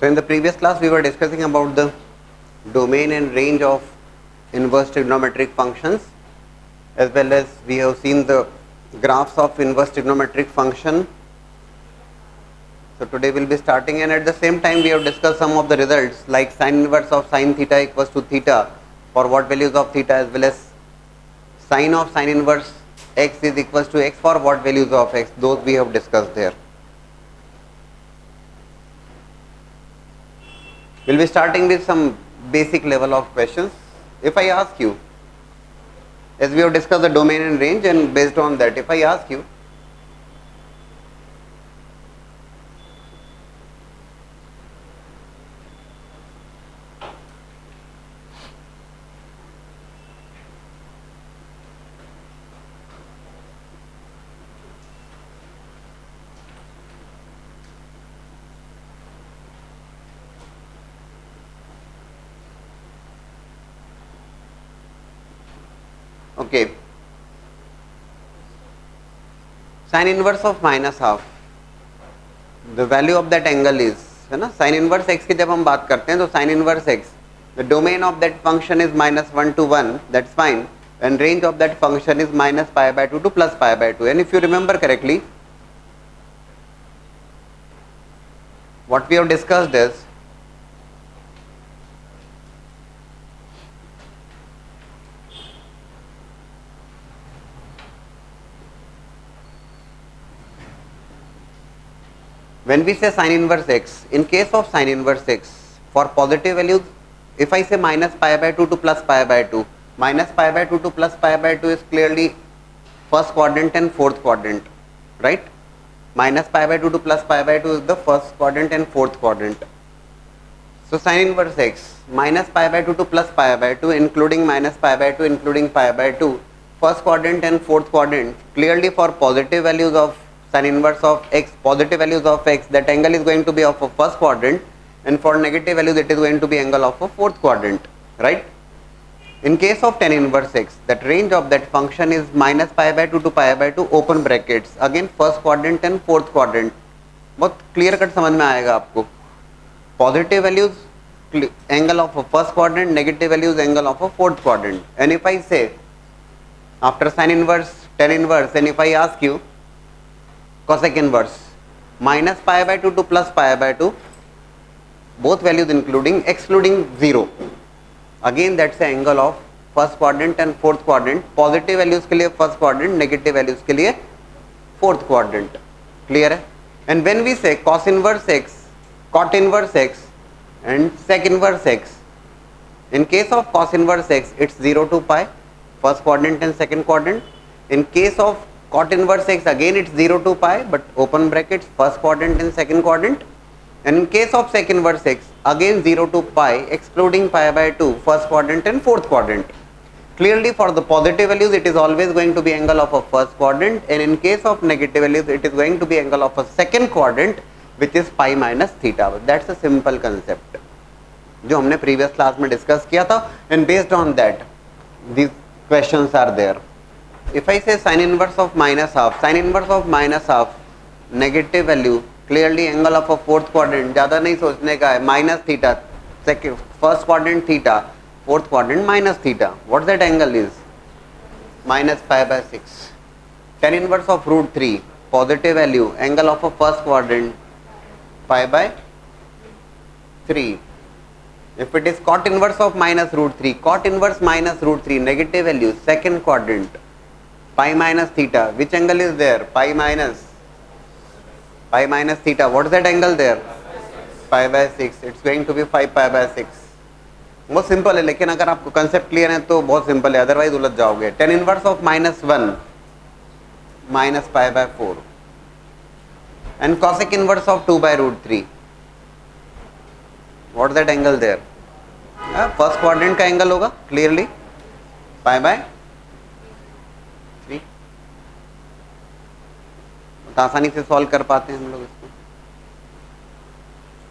So in the previous class we were discussing about the domain and range of inverse trigonometric functions, as well as we have seen the graphs of inverse trigonometric function. So today we will be starting, and at the same time we have discussed some of the results like sin inverse of sin theta equals to theta for what values of theta, as well as sin of sin inverse x is equals to x for what values of x. Those we have discussed there. We will be starting with some basic level of questions. If I ask you, as we have discussed the domain and range, and based on that, if I ask you, okay, sin inverse of minus half, the value of that angle is, है ना, sin inverse x की जब हम बात करते हैं तो sin inverse x, the domain of that function is -1 to 1, that's fine, and range of that function is minus pi by 2 to plus pi by 2. And if you remember correctly, what we have discussed is when we say sin inverse x, in case of sin inverse x, for positive values, if I say minus pi by 2 to plus pi by 2, minus pi by 2 to plus pi by 2 is clearly first quadrant and fourth quadrant, right? Minus pi by 2 to plus pi by 2 is the first quadrant and fourth quadrant. So sin inverse x, minus pi by 2 to plus pi by 2, including minus pi by 2, including pi by 2, first quadrant and fourth quadrant, clearly for positive values of sin inverse of x, positive values of x, that angle is going to be of a first quadrant, and for negative values it is going to be angle of a fourth quadrant, right? In case of tan inverse x, that range of that function is minus pi by 2 to pi by 2, open brackets, again first quadrant and fourth quadrant. बहुत clear cut समझ में आएगा आपको. Positive values angle of a first quadrant, negative values angle of a fourth quadrant. And if I say after sin inverse, tan inverse, and if I ask you cosec inverse, minus pi by 2 to plus pi by 2, both values including, excluding 0, again that's the angle of first quadrant and fourth quadrant. Positive values के लिए first quadrant, negative values के लिए fourth quadrant. Clear है? And when we say cos inverse x, cot inverse x and sec inverse x, in case of cos inverse x it's 0 to pi, first quadrant and second quadrant. In case of cot inverse x, again it's 0 to pi, but open brackets, first quadrant and second quadrant. And in case of sec inverse x, again 0 to pi, excluding pi by 2, first quadrant and fourth quadrant. Clearly for the positive values it is always going to be angle of a first quadrant, and in case of negative values it is going to be angle of a second quadrant, which is pi minus theta. That's a simple concept जो हमने previous class में discuss किया था, and based on that these questions are there. If I say sin inverse of minus half, sin inverse of minus half, negative value, clearly angle of a fourth quadrant, ज़्यादा नहीं सोचने का है, minus theta, second first quadrant theta, fourth quadrant minus theta. What that angle is? Minus pi by 6. Tan inverse of root 3, positive value, angle of a first quadrant, pi by 3. If it is cot inverse of minus root 3, cot inverse minus root 3, negative value, second quadrant, pi minus theta. Which angle is there? Pi minus theta. What is that angle there? Pi by 6. It's going to be 5 pi by 6. बहुत simple है, लेकिन अगर आपको concept clear है तो बहुत simple है, otherwise उलझ जाओगे. tan inverse of -1 minus pi by 4 and cosec inverse of 2 by root 3. What is that angle there? First quadrant का एंगल होगा क्लियरली pi by 3. तो आसानी से सॉल्व कर पाते हैं हम लोग इसको.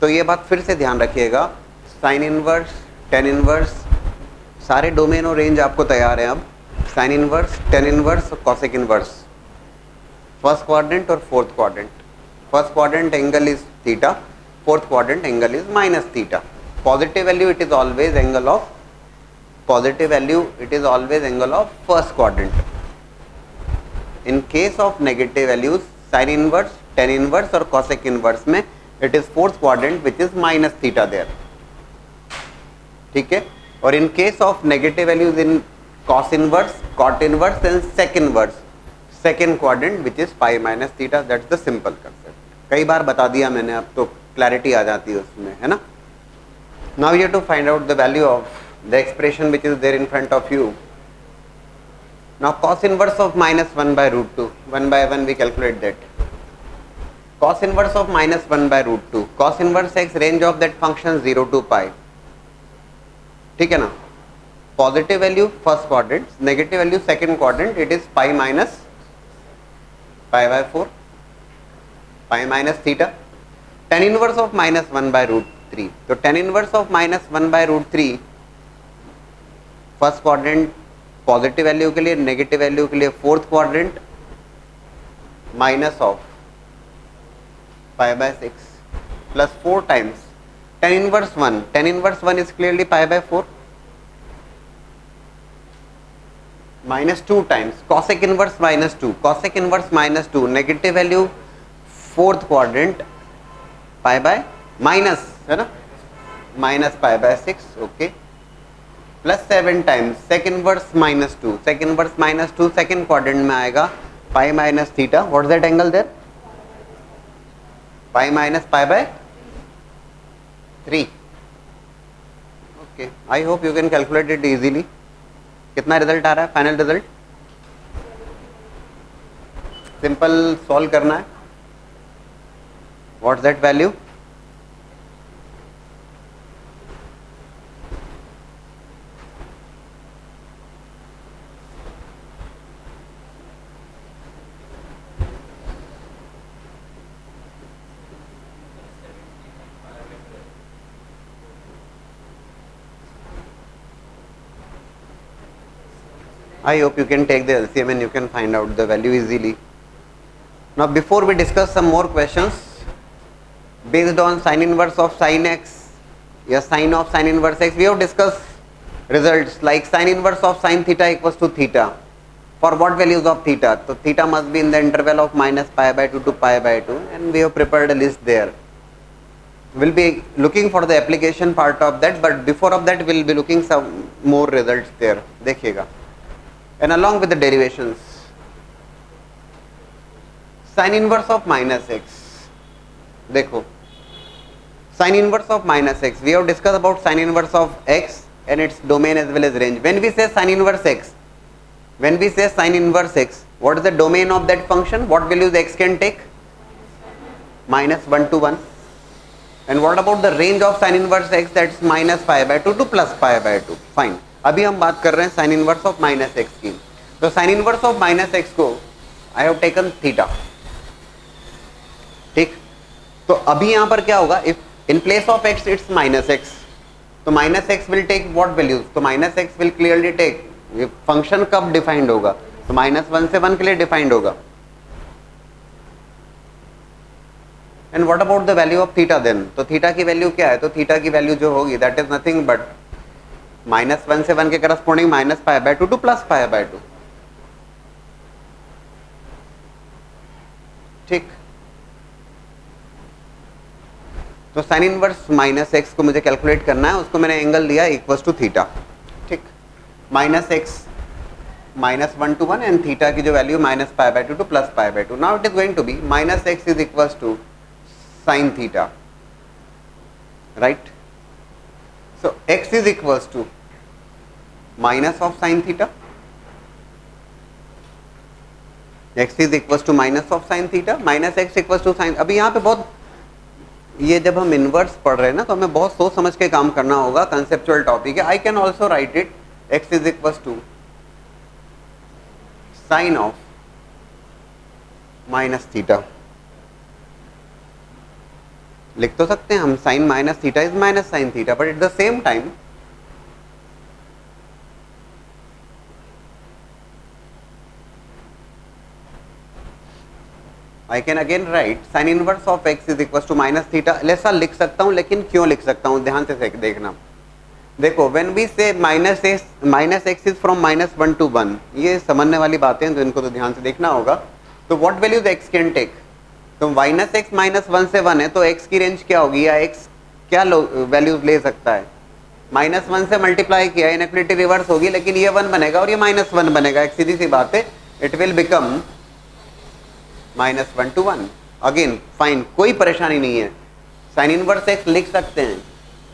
तो ये बात फिर से ध्यान रखिएगा, साइन इनवर्स, टेन इनवर्स, सारे डोमेन और रेंज आपको तैयार है. अब साइन इनवर्स, टेन इनवर्स और कॉसेक इनवर्स, फर्स्ट क्वाड्रेंट और fourth quadrant. First quadrant angle is theta, fourth quadrant angle is minus theta. Positive value it is always angle of first quadrant. In case of negative values sin inverse, tan inverse और cosec inverse में it is fourth quadrant which is minus theta there. ठीक है. और in case of negative values in cos inverse, cot inverse and sec inverse, second quadrant which is phi minus theta. That's the simple concept. कई बार बता दिया मैंने, अब तो clarity आ जाती है उसमें, है ना. Now you have to find out the value of the expression which is there in front of you. Now cos inverse of minus 1 by root 2, 1 by 1 we calculate that. Cos inverse of minus 1 by root 2, cos inverse x range of that function 0 to pi. ठीक है ना. Positive value first quadrant, negative value second quadrant, it is pi minus pi by 4, pi minus theta. Tan inverse of minus 1 by root 3. तो tan inverse of minus 1 by root 3 first quadrant positive value के लिए, negative value के लिए fourth quadrant minus of pi by 6 plus 4 times tan inverse 1. tan inverse 1 is clearly pi by 4 minus 2 times cosec inverse minus 2. cosec inverse minus 2 negative value fourth quadrant pi by minus, है ना, minus pi by 6. Okay. Plus 7 times sec inverse minus 2. Sec inverse minus 2 second quadrant में आएगा pi minus theta. What is that angle there? Pi minus pi by 3. Okay. I hope you can calculate it easily. कितना result आ रहा है final result? Simple solve करना है. What is that value? I hope you can take the LCM and you can find out the value easily. Now before we discuss some more questions based on sin inverse of sin x, yes, sin of sin inverse x, we have discussed results like sin inverse of sin theta equals to theta. For what values of theta? So theta must be in the interval of minus pi by 2 to pi by 2 and we have prepared a list there. We'll be looking for the application part of that, but before of that we'll be looking some more results there. देखिएगा. And along with the derivations, sin inverse of minus x. देखो, sin inverse of minus x. We have discussed about sin inverse of x and its domain as well as range. When we say sin inverse x, what is the domain of that function? What values x can take? Minus 1 to 1. And what about the range of sin inverse x? That's minus pi by 2 to plus pi by 2. Fine. अभी हम बात कर रहे हैं sign inverse of minus x की. तो sign inverse of minus x को I have taken theta. ठीक. तो अभी यहां पर क्या होगा? If in place of x it's minus x, तो minus x will take what values? तो minus x will clearly take, function कब डिफाइंड होगा? तो माइनस 1 से 1 के लिए डिफाइंड होगा. And what about the value of theta then? तो थीटा की वैल्यू क्या है? तो थीटा की वैल्यू जो होगी that is nothing but minus 1 से 1 के corresponding minus pi by 2 to plus pi by 2. ठीक. तो साइन इनवर्स माइनस एक्स को मुझे कैलकुलेट करना है, उसको मैंने एंगल दिया इक्वल्स टू थीटा. ठीक. Minus x minus 1 to 1 and theta की जो value minus pi by 2 to plus pi by 2. Now it is going to be minus x is equals to sine theta, right? So x is equals to minus of sin theta. x is equals to minus of sin theta minus x equals to sin. अभी यहाँ पे बहुत, ये जब हम inverse पढ़ रहे हैं ना तो हमें बहुत सोच समझ के काम करना होगा. कंसेप्चुअल टॉपिक है. I can also right it x is equals to sin of minus theta. लिख तो सकते हैं हम sine minus theta is minus sine theta, but at the same time I can again write sine inverse of x is equal to minus theta. ऐसा लिख सकता हूँ, लेकिन क्यों लिख सकता हूँ ध्यान से देखना। देखो व्हेन वी से minus x is from -1 to 1, ये समझने वाली बातें हैं तो इनको तो ध्यान से देखना होगा। तो what values x can take, तो -x -1 से 1 है तो x की रेंज क्या होगी, या x क्या वैल्यूज ले सकता है। -1 से मल्टीप्लाई किया, इनइक्वालिटी रिवर्स होगी, लेकिन ये 1 बनेगा और ये -1 बनेगा, एक सीधी सी बात है, it will become -1 to 1। Again fine, कोई परेशानी नहीं है, साइन इनवर्स x लिख सकते हैं,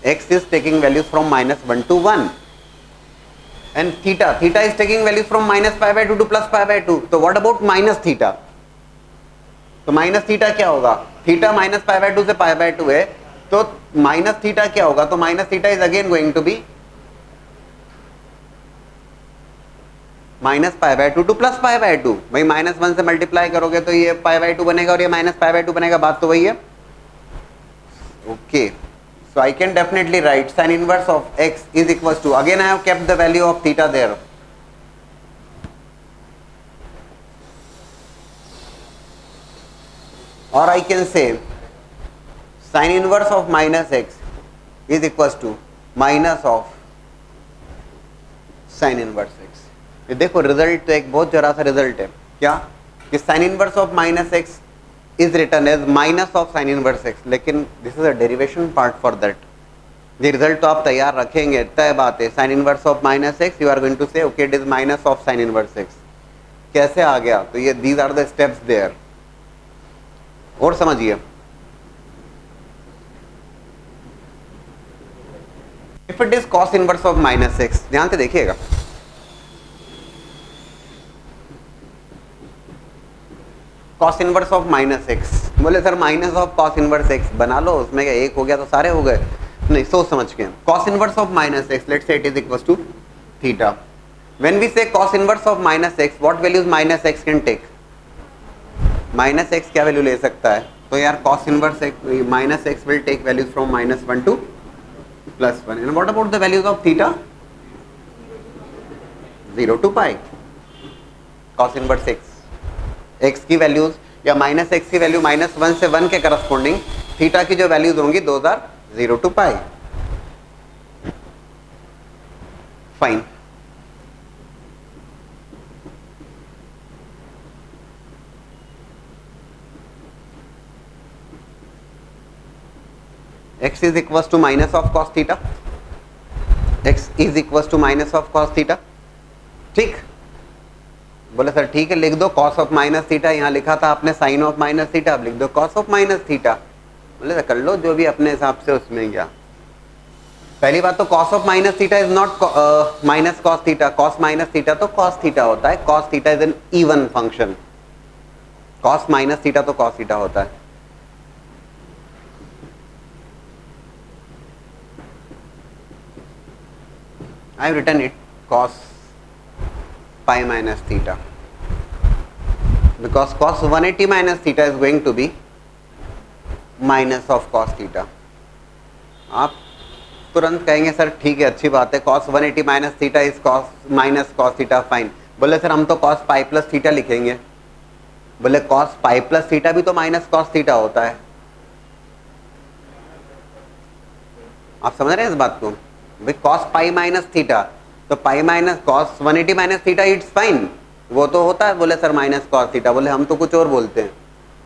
x is taking values from -1 to 1 and theta is taking values from -π/2 to +π/2। तो what about minus theta, तो माइनस थीटा क्या होगा, थीटा -π/2 से π/2 है, तो माइनस थीटा क्या होगा, तो minus theta is again going to be -π/2 to +π/2। भाई -1 से मल्टीप्लाई करोगे तो ये π/2 बनेगा और ये -π/2 बनेगा, बात तो वही है। Okay, so I can definitely write sin inverse of x is equals to, again I have kept the value of theta there, or I can say sin inverse of minus x is equals to minus of sin inverse x। ये देखो result तो एक बहुत जरा सा result है, क्या कि sin inverse of minus x is written as minus of sin inverse x, लेकिन this is a derivation part for that। ये रिजल्ट तो आप तैयार रखेंगे, तय बात है, sin inverse of minus x you are going to say okay it is minus of sin inverse x। कैसे आ गया, तो ये these are the steps there, और समझिए। If it is cos inverse of minus x, ध्यान से देखिएगा, cos inverse of minus x, बोले sir minus of cos inverse x बना लो, उसमें क्या एक हो गया तो सारे हो गए, नहीं सोच समझ के। cos inverse of minus x, let's say it is equals to theta। when we say cos inverse of minus x, what values minus x can take, minus x क्या वैल्यू ले सकता है, तो यार cos inverse minus x will take values from -1 to +1 and what about the values of theta, 0 to π। cos inverse x की values या minus x की value -1 से 1 के करस्पॉन्डिंग थीटा की जो वैल्यूज होंगी 0 to π। Fine, x is equals to minus of cos theta, x is equals to minus of cos theta। ठीक, बोले सर ठीक है लिख दो cos ऑफ माइनस थीटा, यहाँ लिखा था आपने sin ऑफ माइनस थीटा, अब लिख दो cos ऑफ माइनस थीटा। बोले सर कर लो जो भी अपने हिसाब से, उसमें क्या। पहली बात तो cos of minus theta is not minus cos theta, cos minus theta तो cos थीटा होता है, cos theta is an even function, cos minus theta तो cos थीटा होता है। I have written it cos pi minus theta because cos 180 minus theta is going to be minus of cos theta। आप तुरंत कहेंगे sir ठीक है अच्छी बात है, cos 180 minus theta is cos minus cos theta, fine. बोले सर हम तो cos pi plus theta लिखेंगे, बोले cos pi plus theta भी तो minus cos theta होता है। आप समझ रहे हैं इस बात को, भाई cos पाई माइनस थीटा, तो पाई minus cos 180 minus theta it's fine, वो तो होता है। बोले सर माइनस cos थीटा, बोले हम तो कुछ और बोलते हैं,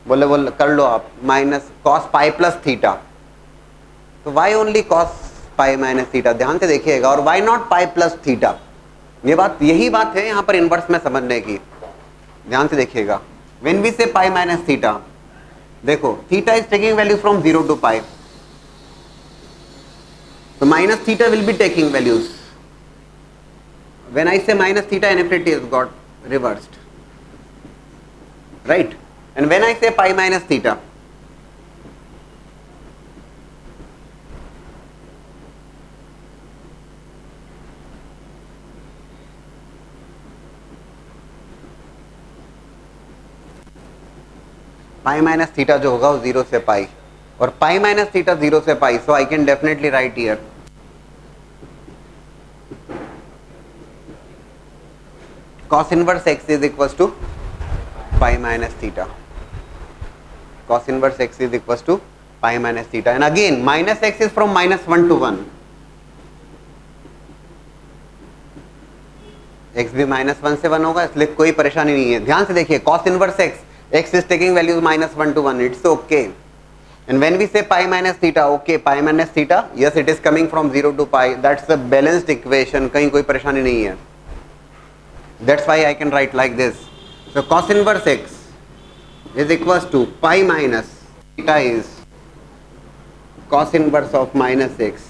बोले कर लो आप minus cos pi plus theta, तो why only cos pi minus theta, ध्यान से देखिएगा, और why not pi plus theta. ये बात, यही बात है यहाँ पर इनवर्स में समझने की, ध्यान से देखिएगा। व्हेन वी से पाई माइनस थीटा, देखो theta is taking value from 0 to pi, so minus theta will be taking values। when I say minus theta, infinity has got reversed, right? and when I say pi minus theta, pi minus theta जो होगा वो 0 से पाई, और pi minus theta 0 से पाई, so I can definitely write here cos inverse x is equals to pi minus theta। cos inverse x is equals to pi minus theta, and again minus x is from -1 to 1. x भी -1 से 1 होगा, इसलिए कोई परेशानी नहीं है. ध्यान से देखिए, cos inverse x is taking values -1 to 1, it's okay. And when we say pi minus theta, okay, pi minus theta, yes, it is coming from 0 to pi. That's a balanced equation. कहीं कोई परेशानी नहीं है. That's why I can write like this. So cos inverse x is equals to pi minus theta is cos inverse of minus x.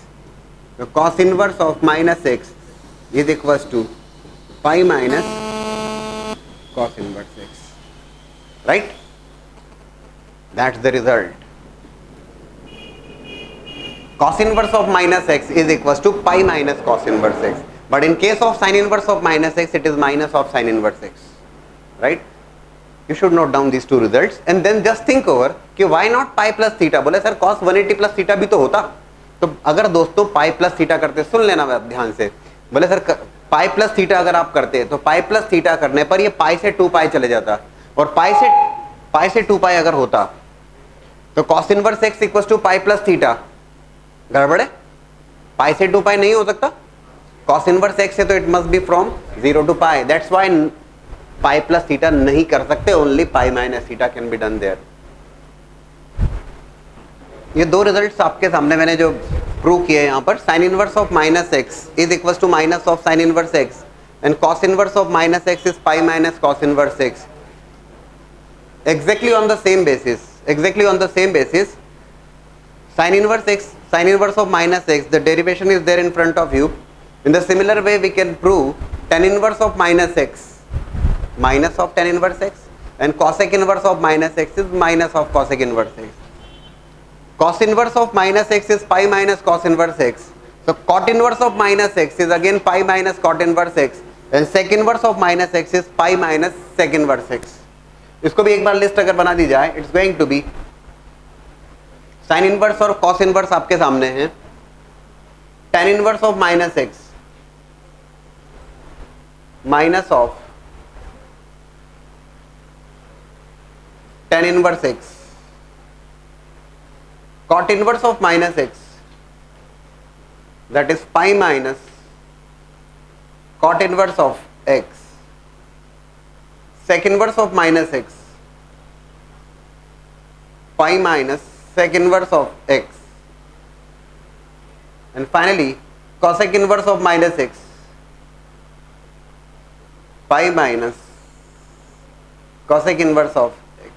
So cos inverse of minus x is equals to pi minus cos inverse x. Right? That's the result. Cos inverse of minus x is equals to pi minus cos inverse x. But in case of sin inverse of minus x, it is minus of sin inverse x. Right? You should note down these two results and then just think over कि why not pi plus theta. बोले sir cos 180 plus theta भी तो होता. तो अगर दोस्तों pi plus theta करते, सुन लेना ध्यान से. बोले सर pi plus theta अगर आप करते तो pi plus theta करने पर ये pi से 2 pi चले जाता, और pi से 2 pi अगर होता तो cos inverse x equals to pi plus theta. गड़बड़ है, पाई से 2 पाई नहीं हो सकता. cos इनवर्स x है तो it must be from 0 to pi. That's why pi plus theta नहीं कर सकते, only pi minus theta can be done there. ये दो रिजल्ट्स आपके सामने मैंने जो प्रूव किए यहाँ पर. Sine inverse of minus x is equal to minus of sine inverse x and cos inverse of minus x is pi minus cos inverse x. exactly on the same basis sin inverse x, sin inverse of minus x, the derivation is there in front of you. In the similar way we can prove tan inverse of minus x, minus of tan inverse x, and cosec inverse of minus x is minus of cosec inverse x. Cos inverse of minus x is pi minus cos inverse x. So cot inverse of minus x is again pi minus cot inverse x, and sec inverse of minus x is pi minus sec inverse x. इसको भी एक बार list अगर बना दी जाए, it's going to be sine inverse और cos inverse आपके सामने है. tan inverse of minus x minus of tan inverse x, cot inverse of minus x that is pi minus cot inverse of x, sec inverse of minus x, pi minus sec inverse of x, and finally cosec inverse of minus x, pi minus cosec inverse of x.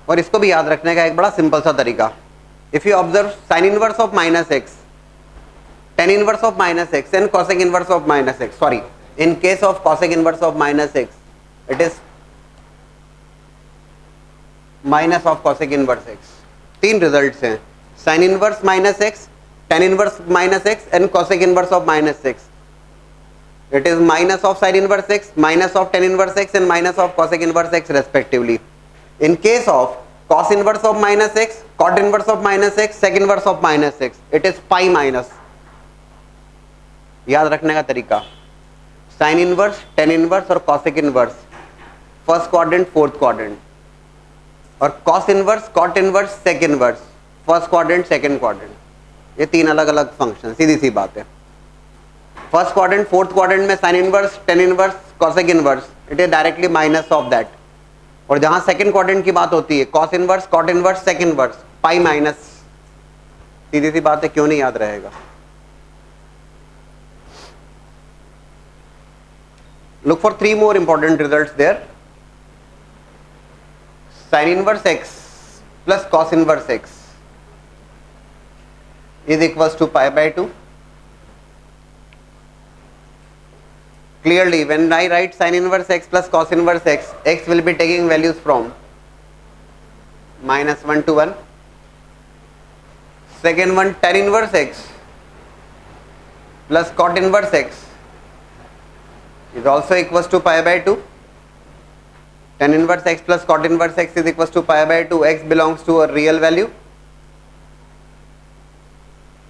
और इसको भी याद रखने का एक बड़ा simple सा तरीका. If you observe sign inverse of minus x, tan inverse of minus x and cosec inverse of minus x, sorry, in case of cosec inverse of minus x, it is minus of cosec inverse x. तीन results हैं, sine inverse minus x, tan inverse minus x and cosec inverse of minus x. It is minus of sine inverse x, minus of tan inverse x and minus of cosec inverse x respectively. In case of cos inverse of minus x, cot inverse of minus x, sec inverse of minus x, it is pi minus. याद रखने का तरीका, sine inverse, tan inverse और cosec inverse first quadrant fourth quadrant, और cos inverse, cot inverse, sec inverse first quadrant second quadrant. ये तीन अलग अलग फंक्शन, सीधी सी बात है. फर्स्ट क्वाड्रेंट फोर्थ क्वाड्रेंट में sine inverse, tan inverse, cosec inverse, it is directly minus of that. और जहां सेकंड क्वाड्रेंट की बात होती है, cos inverse, cot inverse, sec inverse, pi minus. सीधी सी बात है, क्यों नहीं याद रहेगा. Look for three more important results there. Sin inverse x plus cos inverse x is equals to pi by 2. Clearly, when I write sin inverse x plus cos inverse x, x will be taking values from -1 to 1. Second one, tan inverse x plus cot inverse x is also equals to pi by 2. Tan inverse x plus cot inverse x is equals to pi by 2. X belongs to a real value,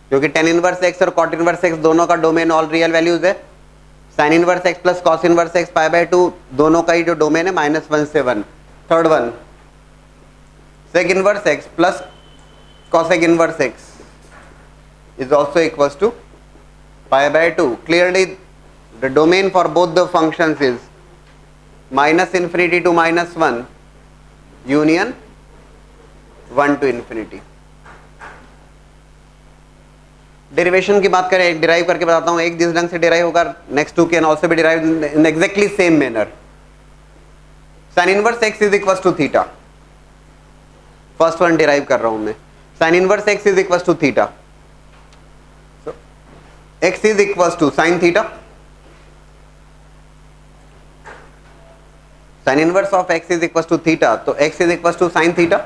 क्योंकि tan inverse x और cot inverse x दोनों का domain all real values है. Sine inverse x plus cos inverse x pi by 2, दोनों का ही जो domain है -1 से 1. Third one sec inverse x plus cosec inverse x is also equals to pi by 2. Clearly the domain for both the functions is -infinity to -1 union 1 to infinity. Derivation की बात करें, एक derive करके बताता हूं. एक जिस ढंग से डिराइव होगा, next two can also be derive in exactly same manner. Sine inverse x is equal to theta. First one derive कर रहा हूं मैं. Sine inverse x is equal to theta. So x is equal to sine theta. Sine inverse of x is equal to theta, तो x is equal to sine theta.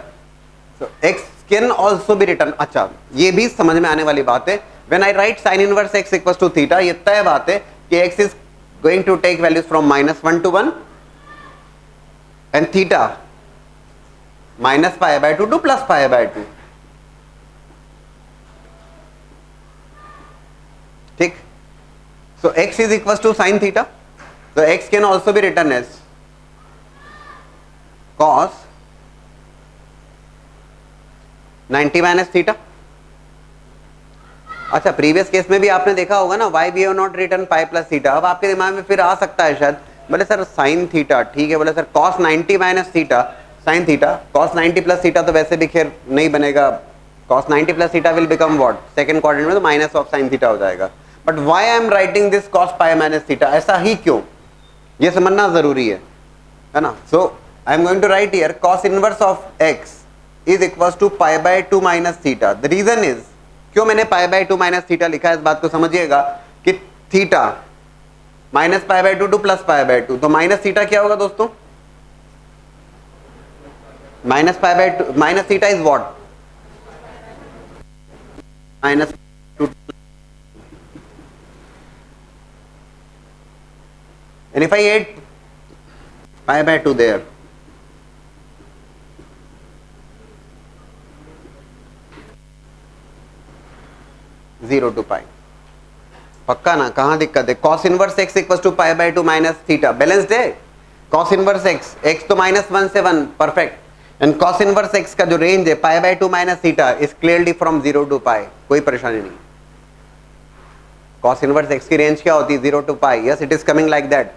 So x can also be written. अच्छा, ये भी समझ में आने वाली बात है. When I write sine inverse x equal to theta, ये तय बात है कि x is going to take values from -1 to 1 and theta -π/2 to +π/2. ठीक. So x is equals to sin theta. So x can also be written as cos 90 minus theta. अच्छा, previous case में भी आपने देखा होगा ना, why we have not written pi plus theta. अब आपके दिमाग में फिर आ सकता है शायद, बोले सर sin थीटा ठीक है, बोले sir cos 90 minus theta sin theta. cos 90 plus theta तो वैसे भी खैर नहीं बनेगा. cos 90 plus theta will become what? Second quadrant में तो माइनस ऑफ sin थीटा हो जाएगा. But why I am writing this cos pi minus theta, ऐसा ही क्यों, ये समझना जरूरी है ना. So I am going to write here cos inverse of x is equal to π/2 minus theta. The reason is, क्यों मैंने π/2 माइनस थीटा लिखा है, इस बात को समझिएगा कि थीटा -π/2 टू +π/2, तो माइनस थीटा क्या होगा दोस्तों? -π/2 minus theta is what? -2. And if I add π/2 there, zero to pi. पक्का ना, कहाँ दिक्कत है? cos inverse x equal to π/2 minus theta. Balanced है. cos इनवर्स x तो -1 से 1, perfect. And cos inverse x का जो रेंज है π/2 minus theta is clearly from 0 to pi. कोई परेशानी नहीं. cos इनवर्स x की रेंज क्या होती है? 0 to pi. Yes, it is coming like that.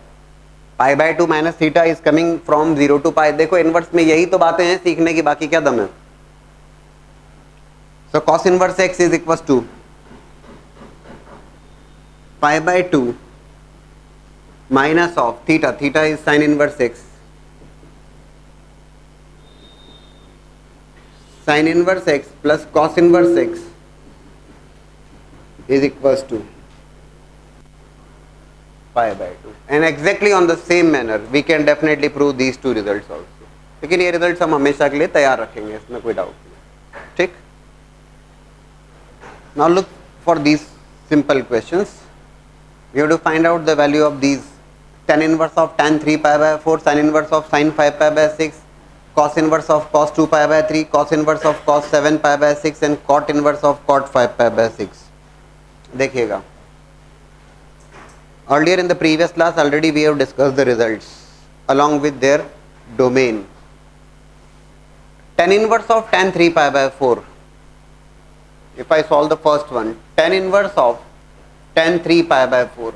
π/2 minus theta is coming from 0 to pi. देखो इनवर्स में यही तो बातें हैं सीखने की, बाकी क्या दम है. So cos inverse x is equal to π/2 minus of theta. Theta is sine inverse x. Sine inverse x plus cos inverse x is equal to π/2. and exactly on the same manner we can definitely prove these two results also. लेकिन ये results हम हमेशा के लिए तैयार रखेंगे, इसमें कोई डाउट नहीं. ठीक. now look for these simple questions. we have to find out the value of these tan inverse of tan 3π/4, sin inverse of sin 5π/6, cos inverse of cos 2π/3, cos inverse of cos 7π/6 and cot inverse of cot 5π/6. देखिएगा, earlier in the previous class already we have discussed the results along with their domain. Tan inverse of tan 3π/4, if I solve the first one, tan inverse of tan 3π/4,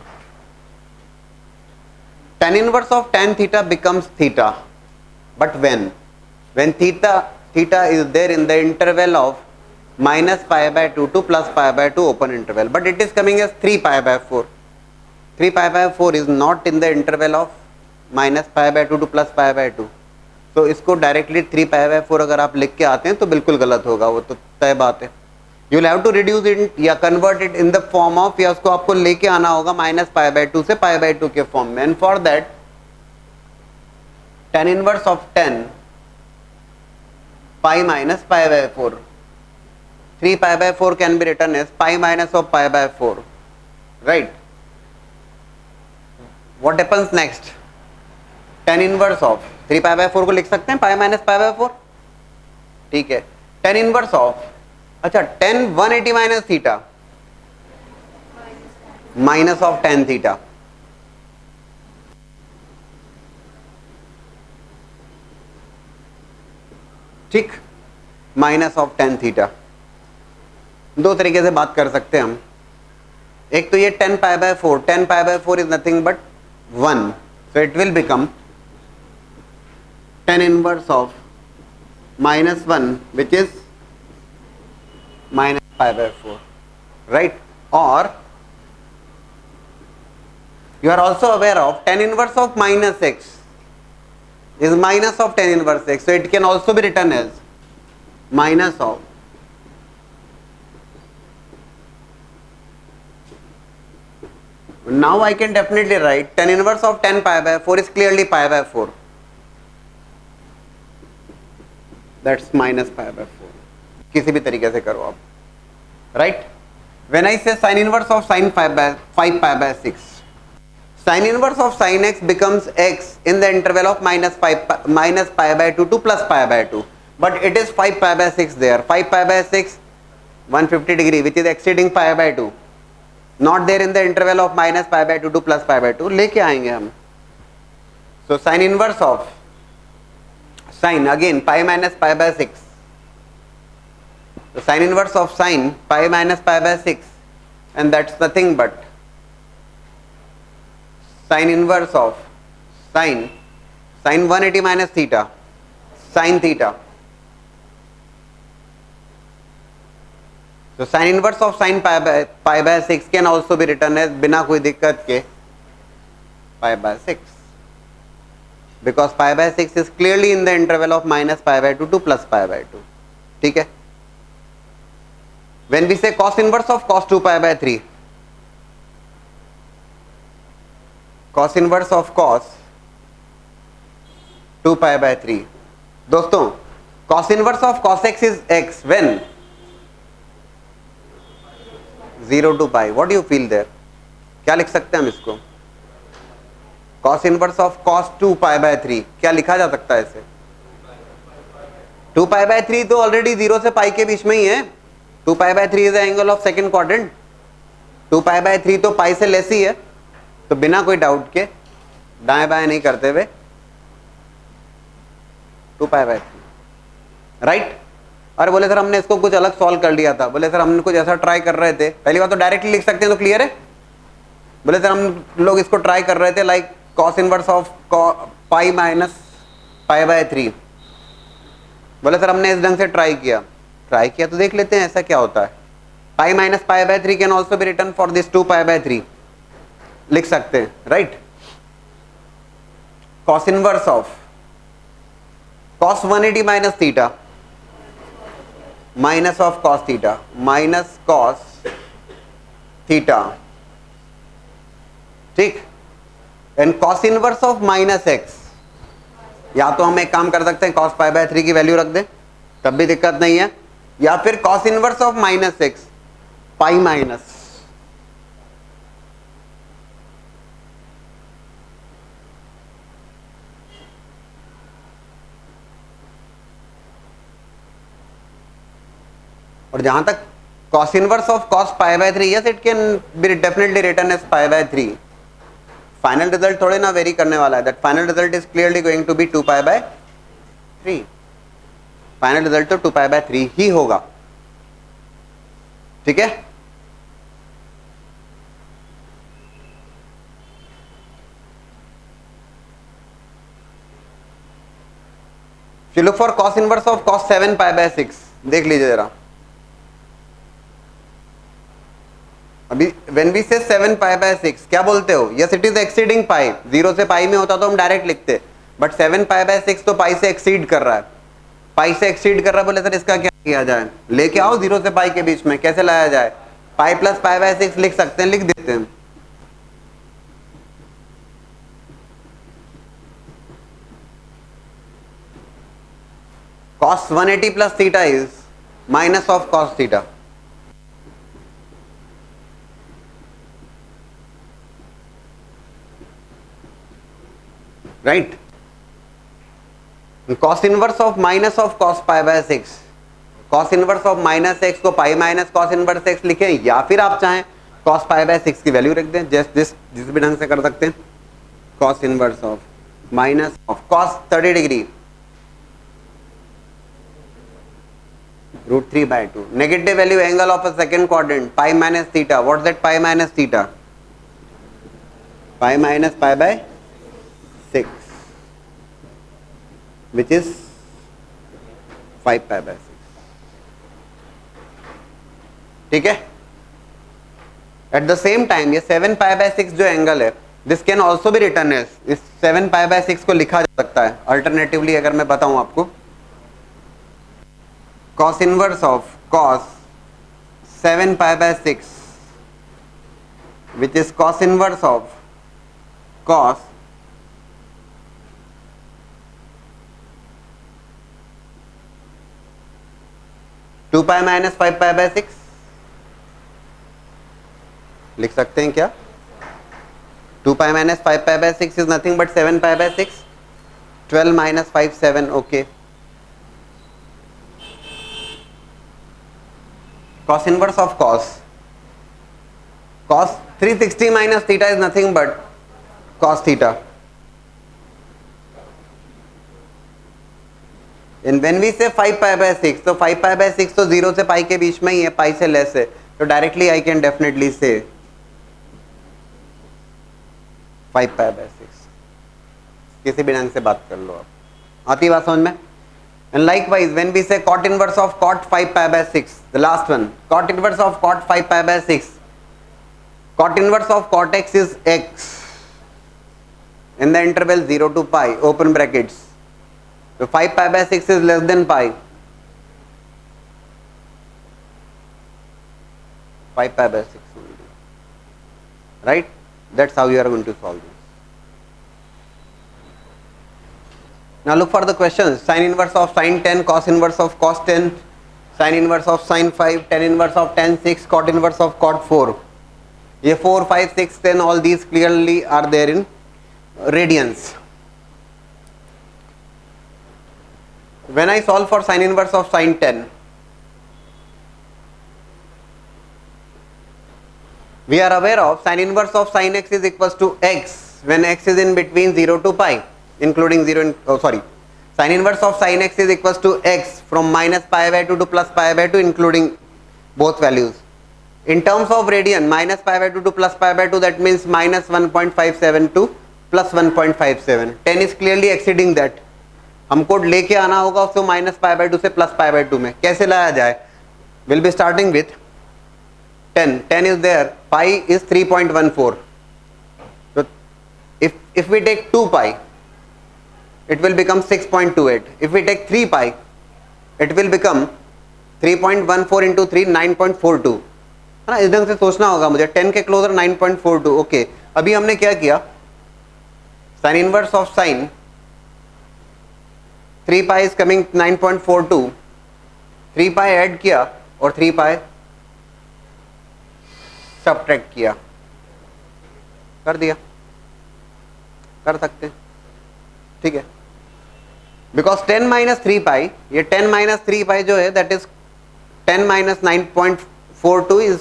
tan inverse of tan theta becomes theta, but when theta is there in the interval of -π/2 to +π/2 open interval, but it is coming as 3π/4. 3π/4 is not in the interval of -π/2 to +π/2. तो इसको directly 3π/4 अगर आप लिख के आते हैं तो बिल्कुल गलत होगा, वो तो तय बात है. You will have to reduce it या convert it in the form of, या उसको आपको लेके आना होगा -π/2 से π/2 के फॉर्म में. And for that tan inverse of 10 pi minus π/4, 3π/4 can be written as pi minus of π/4, right? What happens next? tan inverse of 3π/4 को लिख सकते हैं pi minus π/4, ठीक है. tan inverse of, अच्छा, tan 180 minus theta minus of tan theta, ठीक, minus of tan theta. दो तरीके से बात कर सकते हैं हम। एक तो ये ten pi by four, ten pi by four is nothing but one, so it will become tan inverse of minus one which is minus pi by four, right. और you are also aware of tan inverse of minus x is minus of tan inverse x, so it can also be written as minus of now I can definitely write tan inverse of 10 pi by 4 is clearly pi by 4, that's minus pi by 4, किसी भी तरीके से करो आप, right। when I say sin inverse of sin 5 pi by 6, sin inverse of sin x becomes x in the interval of minus pi by 2 to plus pi by 2, but it is 5 pi by 6 there, 5 pi by 6 150 degree which is exceeding pi by 2, not there in the interval of minus pi by 2 to plus pi by 2, लेके आएंगे हम। so sin inverse of sin again pi minus pi by 6, so sin inverse of sin pi minus pi by 6, and that's nothing but sin inverse of sin 180 minus theta sin theta, so sin inverse of sin pi by 6 can also be written as बिना कोई दिक्कत के pi by 6, because pi by 6 is clearly in the interval of minus pi by 2 to plus pi by 2, ठीक है। when we say cos inverse of cos 2 pi by 3, cos inverse of cos 2 pi by 3, दोस्तों cos inverse of cos x is x when 0 to pi, what do you feel there, क्या लिख सकते हैं हम इसको, cos inverse of cos 2 pi by 3 क्या लिखा जा सकता है इसे, 2 pi by 3 तो ऑलरेडी 0 से पाई के बीच में ही है, 2 pi by 3 is the angle of second quadrant, 2 pi by 3 तो पाई से लेस ही है, तो बिना कोई डाउट के दाएं बाएं नहीं करते हुए 2 पाई बाय 3, राइट। अरे बोले सर हमने इसको कुछ अलग सॉल्व कर लिया था, बोले सर हमने कुछ ऐसा ट्राई कर रहे थे, पहली बात तो डायरेक्टली लिख सकते हैं तो क्लियर है, बोले सर हम लोग इसको ट्राई कर रहे थे like cos inverse of pi minus pi by 3, बोले सर हमने इस ढंग से ट्राई किया तो देख लेते हैं ऐसा क्या होता है, pi minus pi by 3 can also be written for this 2 pi by 3, लिख सकते हैं, right. cos inverse of cos 180 minus theta minus of cos theta minus cos theta, ठीक। And cos inverse of minus x, या तो हम एक काम कर सकते हैं cos पाई बाय 3 की वैल्यू रख दें तब भी दिक्कत नहीं है, या फिर cos inverse of minus x pi minus, और जहां तक cos inverse of cos pi by 3, yes it can be definitely written as pi by 3, final result थोड़े ना वेरी करने वाला है, that final result is clearly going to be 2 pi by 3, final result तो 2 pi by 3 ही होगा, ठीक है। If you look for cos inverse of cos 7 pi by 6, देख लीजिए जरा, अभी when we say 7 pi by 6 क्या बोलते हो, yes it is exceeding pi, 0 से पाई में होता तो हम डायरेक्ट लिखते, बट 7 pi by 6 तो पाई से एक्सीड कर रहा है, पाई से एक्सीड कर रहा है, बोले सर इसका क्या किया जाए, लेके आओ 0 से पाई के बीच में, कैसे लाया जाए, पाई प्लस पाई बाय 6 लिख सकते हैं, लिख देते हैं, cos 180 plus theta is minus of cos theta, right। cos inverse of minus of cos pi by 6, cos inverse of minus x को pi minus cos inverse x लिखें, या फिर आप चाहें cos पाई बाय 6 की वैल्यू रख दें, जिस भी ढंग से कर सकते हैं, cos inverse of minus of cos 30 degree √3/2. Negative value angle of a second quadrant, pi minus theta. What's that pi minus theta? Pi minus pi by 6, which is 5 pi by 6. ठीक है. At the same time ये 7 pi by 6 जो angle है, this can also be written as, इस 7 pi by 6 को लिखा जा सकता है अल्टरनेटिवली. अगर मैं बताऊं आपको, cos inverse of cos 7 pi by 6, which is cos inverse of cos 2 pi minus 5 pi by 6 लिख सकते हैं क्या? 2 pi minus 5 pi by 6 is nothing but 7 pi by 6. 12 minus 5, 7. Okay. Cos inverse of cos 360 minus theta is nothing but cos theta. And when we say 5 pi by 6, तो 5 pi by 6 तो 0 से pi के बीच में ही है, pi से less है, तो directly I can definitely say 5 pi by 6. किसी भी ढंग से बात कर लो आप. आती बात समझ में? And likewise when we say cot inverse of cot 5 pi by 6, the last one, cot inverse of cot 5 pi by 6, cot inverse of cot x is x in the interval 0 to pi, open brackets. So 5 pi by 6 is less than pi. 5 pi by 6 only. Right? That's how you are going to solve this. Now look for the questions. Sin inverse of sin 10, cos inverse of cos 10, sin inverse of sin 5, tan inverse of tan 6, cot inverse of cot 4. ये 4, 5, 6, 10, all these clearly are there in radians. When I solve for sin inverse of sin 10, we are aware of sin inverse of sin x is equals to x when x is in between 0 to pi, including 0 and, sin inverse of sin x is equals to x from minus pi by 2 to plus pi by 2, including both values. In terms of radian, minus pi by 2 to plus pi by 2, that means minus 1.57 to plus 1.57. 10 is clearly exceeding that. हमको लेके आना होगा उसको minus pi by 2 से plus pi by 2 में. कैसे लाया जाए? Will be starting with 10. 10 is there, pi is 3.14. So if we take 2 pi, it will become 6.28. If we take 3 pi, it will become 3.14 into 3, 9.42. है ना? इस ढंग से सोचना होगा मुझे. 10 के क्लोजर 9.42. ओके, अभी हमने क्या किया? Sign inverse of sign 3 pi is coming 9.42. 3 pi add किया और 3 pi सब्ट्रैक्ट किया. कर दिया, कर सकते हैं, ठीक है. बिकॉज 10 माइनस 3 पाई, ये 10 माइनस 3 पाई जो है दैट इज 10 माइनस 9.42 इज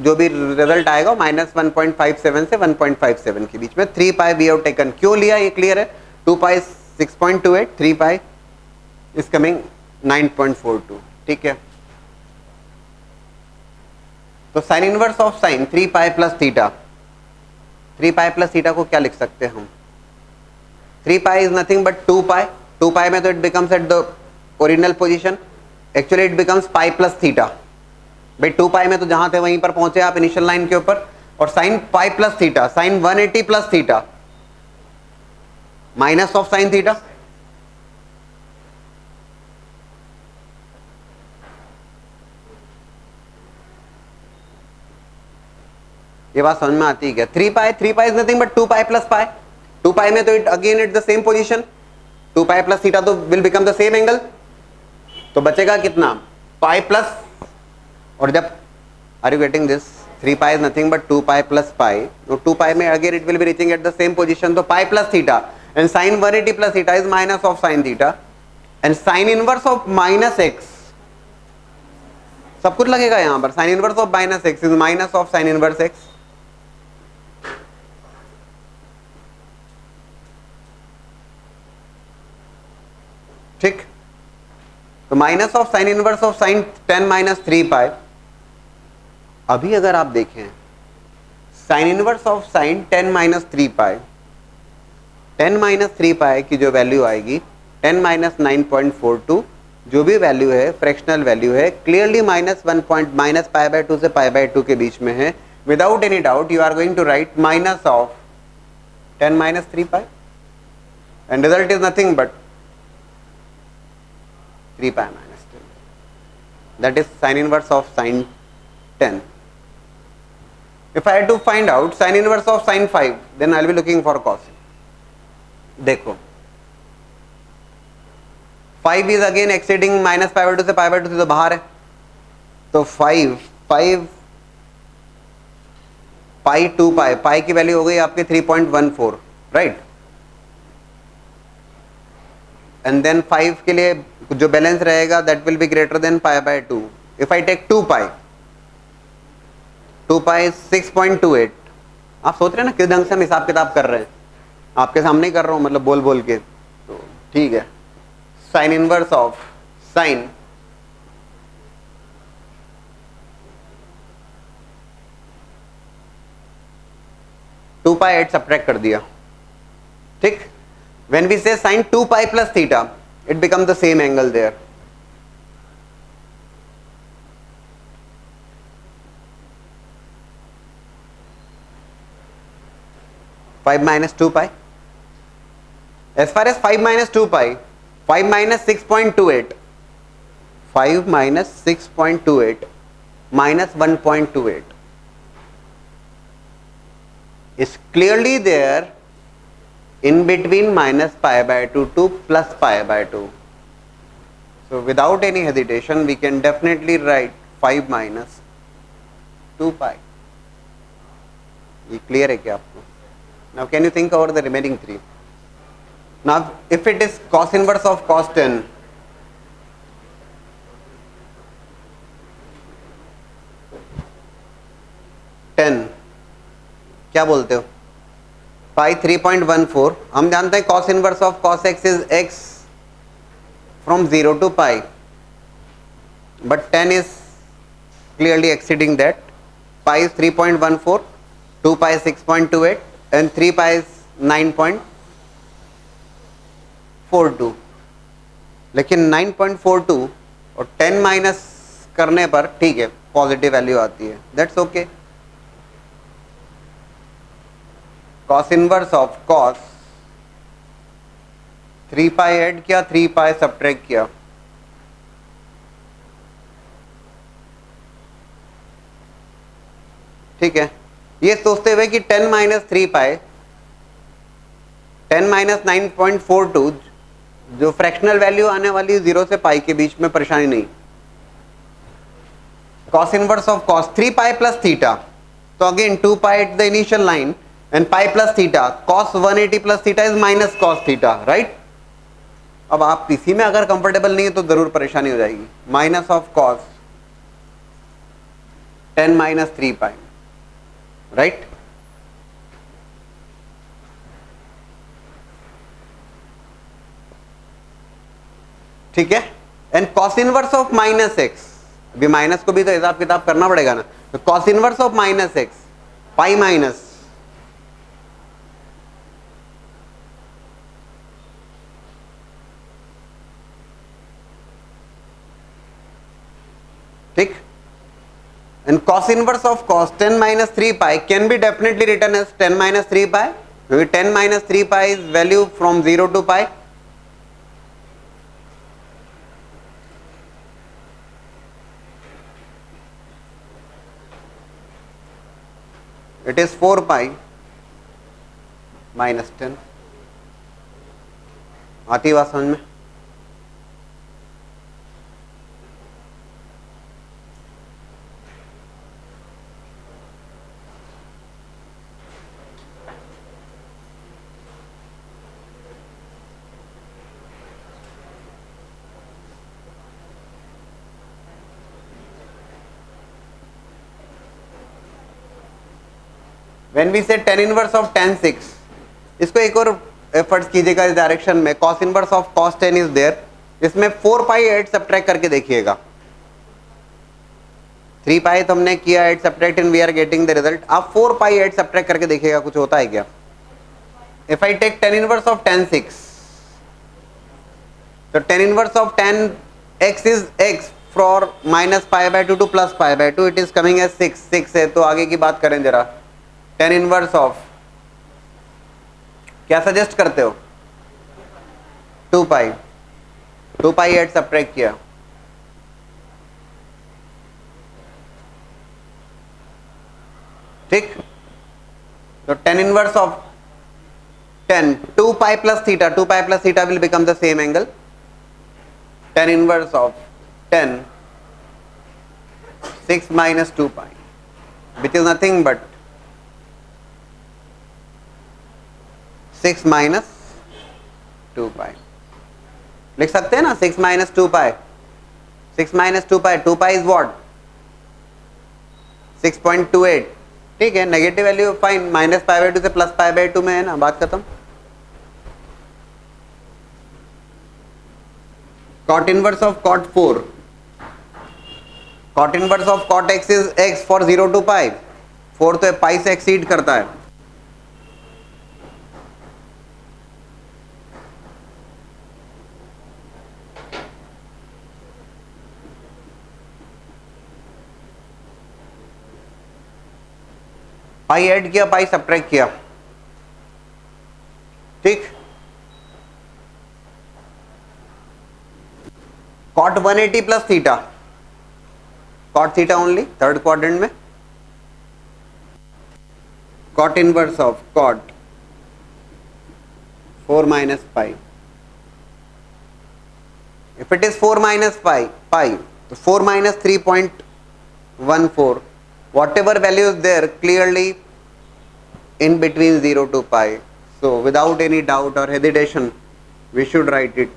जो भी रिजल्ट आएगा माइनस 1.57 से 1.57 के बीच में. 3 पाई वी हैव टेकन. क्यों लिया ये क्लियर है. 2 पाई 6.28, 3 पाई इज कमिंग 9.42. ठीक है. तो sign inverse of sign 3 pi plus theta. 3 pi plus theta को क्या लिख सकते हैं हम? 3 pi is nothing but 2 pi. 2 pi में तो it becomes at the original position. Actually it becomes pi plus theta. भाई 2 पाई में तो जहां थे वहीं पर पहुंचे आप इनिशियल लाइन के ऊपर. और sine pi plus theta, sine 180 plus theta minus of sine theta. ये बात समझ में आती है क्या? 3 pi is nothing but 2 pi plus pi. 2 pi में तो it again it the same position. 2 pi plus theta तो will become the same angle. तो बचेगा कितना? पाई प्लस, और जब are you getting this? 3 pi is nothing but 2 pi plus pi. तो 2 pi में again it will be reaching at the same position. तो pi plus theta and sine 180 plus theta is minus of sine theta and sine inverse of minus x. सब कुछ लगेगा यहां पर. Sine inverse of minus x is minus of sine inverse x. ठीक. तो minus of sine inverse of sine 10 minus 3 pi. अभी अगर आप देखें sine inverse of sine 10 minus 3 pi, 10 minus 3 पाई की जो वैल्यू आएगी 10 माइनस 9.42, जो भी वैल्यू है फ्रैक्शनल वैल्यू है, clearly minus 1 point minus pi by 2 से पाई बाय 2 के बीच में है। Without any doubt you are going to write minus of 10 minus 3 pi and result is nothing but 3 pi minus 10. That is sin inverse of sin 10. If I had to find out sin inverse of sin 5, then I will be looking for cos. देखो 5 is again exceeding minus pi by 2 से pi by 2 से तो बाहर है, तो 5 पाई 2 पाई, पाई की value हो गई आपकी 3.14, राइट। एंड देन 5 के लिए जो बैलेंस रहेगा that will be greater than pi by 2। If I take 2 pi 6.28। आप सोच रहे हैं ना किस ढंग से हम हिसाब किताब कर रहे हैं, आपके सामने ही कर रहा हूं, मतलब बोल बोल के, तो ठीक है। Sine inverse of sign 2 pi 8 subtract कर दिया, ठीक। When we say sin 2 pi plus theta, it becomes the same angle there. Five minus 2 pi. As far as 5 minus 2 pi, 5 minus 6.28, 5 minus 6.28 minus 1.28 is clearly there in between minus pi by 2 to plus pi by 2. So without any hesitation we can definitely write 5 minus 2 pi. ये clear है क्या आपको? Now can you think over the remaining 3? Now if it is cos inverse of cos 10, क्या बोलते हो? पाई 3.14, हम जानते हैं cos inverse of cos x is x from 0 to pi, but 10 is clearly exceeding that. Pi is 3.14, 2 pi 6.28 and 3 pi is 9.42। लेकिन 9.42 और 10 minus करने पर ठीक है पॉजिटिव वैल्यू आती है, that's okay. cos inverse of cos 3 pi add किया, 3 पाई subtract किया, ठीक है। ये सोचते हुए कि 10 माइनस 3 पाई 10 माइनस 9.42 जो फ्रैक्शनल वैल्यू आने वाली 0 से पाई के बीच में, परेशानी नहीं। cos inverse of cos 3 pi plus theta, तो again 2 pi at the initial line and pi plus theta, cos 180 plus theta is minus cos theta, right? अब आप इसी में अगर कंफर्टेबल नहीं है तो जरूर परेशानी हो जाएगी। Minus of cos 10 minus 3 pi, right. ठीक है। And cos inverse of minus x, अभी माइनस को भी तो हिसाब किताब करना पड़ेगा ना, तो cos inverse of minus x pi minus, ठीक। and cos inverse of cos 10 minus 3 pi can be definitely written as 10 minus 3 pi, maybe 10 minus 3 pi is value from 0 to pi, it is 4 pi minus 10। आती बात समझ में? When we say tan inverse of tan 6, इसको एक और efforts कीजिएगा इस direction में। cos inverse of cos 10 is there, इसमें 4 पाई 8 सब्ट्रैक्ट करके देखिएगा। 3 पाई तो हमने किया, 8 subtract and we are getting the result. आप 4 पाई 8 सब्ट्रैक्ट करके देखिएगा कुछ होता है क्या। If I take tan inverse of tan 6, तो tan inverse of tan x is x for minus pi by 2 to plus pi by 2, it is coming as 6 है। तो आगे की बात करें जरा। tan इनवर्स ऑफ, क्या सजेस्ट करते हो? 2 पाई 8 सब्ट्रैक्ट किया, ठीक। तो tan inverse of 10, 2 pi plus theta, 2 pi plus theta will become the same angle. tan inverse of 10 6 minus 2 pi, which is nothing but 6 minus 2 pi। लिख सकते हैं ना 6 minus 2 pi, 6 minus 2 pi, 2 pi is what, 6.28, ठीक है। Negative value find, minus pi by 2 से plus pi by 2 में है ना, बात खत्म। cot inverse of cot 4, cot inverse of cot x is x for 0 to pi, 4 तो पाई से एक्सीड करता है। पाई ऐड किया, पाई सब्ट्रैक्ट किया, ठीक। cot 180 plus theta, cot theta only third quadrant में, cot inverse of cot 4 minus pi, if it is 4 minus pi, तो 4 minus 3.14, whatever value is there clearly in between 0 to pi, so without any doubt or hesitation we should write it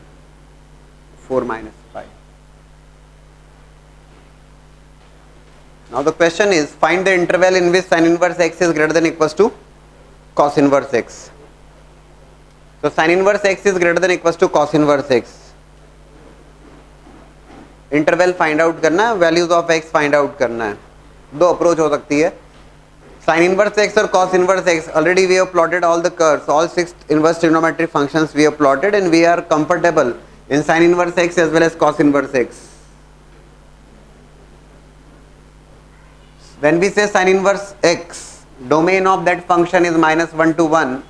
4 minus pi. Now the question is, find the interval in which sin inverse x is greater than equals to cos inverse x. So sin inverse x is greater than equals to cos inverse x. Interval find out करना है, values of x find out करना है। दो approach हो सकती है, sin inverse x और cos inverse x. Already we have plotted all the curves, all 6 inverse trigonometric functions we have plotted, and we are comfortable in sin inverse x as well as cos inverse x. When we say sin inverse x, domain of that function is minus 1 to 1